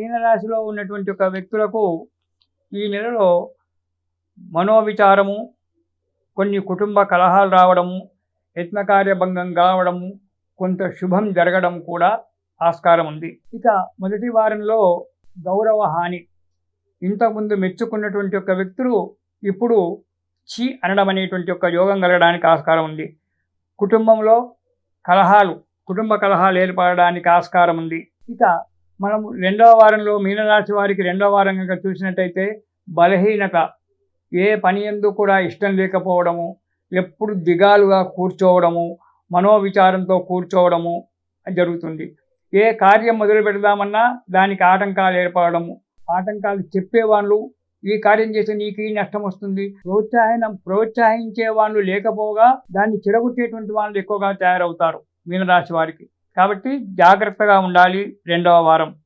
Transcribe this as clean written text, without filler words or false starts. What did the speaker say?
మీనరాశిలో ఉన్నటువంటి ఒక వ్యక్తులకు ఈ నెలలో మనోవిచారము, కొన్ని కుటుంబ కలహాలు రావడము, యత్నకార్యభంగం కావడము, కొంత శుభం జరగడం కూడా ఆస్కారం ఉంది. ఇక మొదటి వారంలో గౌరవ హాని, ఇంతకుముందు మెచ్చుకున్నటువంటి ఒక వ్యక్తులు ఇప్పుడు ఛీ అనడం అనేటువంటి ఒక యోగం కలగడానికి ఆస్కారం ఉంది. కుటుంబంలో కుటుంబ కలహాలు ఏర్పడడానికి ఆస్కారం ఉంది. ఇక మనం రెండవ వారంలో మీనరాశి వారికి రెండవ వారం కనుక చూసినట్టయితే బలహీనత, ఏ పని యందు కూడా ఇష్టం లేకపోవడము, ఎప్పుడు దిగాలుగా కూర్చోవడము, మనోవిచారంతో కూర్చోవడము జరుగుతుంది. ఏ కార్యం మొదలు పెడదామన్నా దానికి ఆటంకాలు ఏర్పడము, ఆటంకాలు చెప్పేవాళ్ళు ఈ కార్యం చేస్తే నీకు ఈ నష్టం వస్తుంది, ప్రోత్సహించే వాళ్ళు లేకపోగా దాన్ని చెడగొట్టేటువంటి వాళ్ళు ఎక్కువగా తయారవుతారు మీనరాశి వారికి. కాబట్టి జాగ్రత్తగా ఉండాలి రెండవ వారం.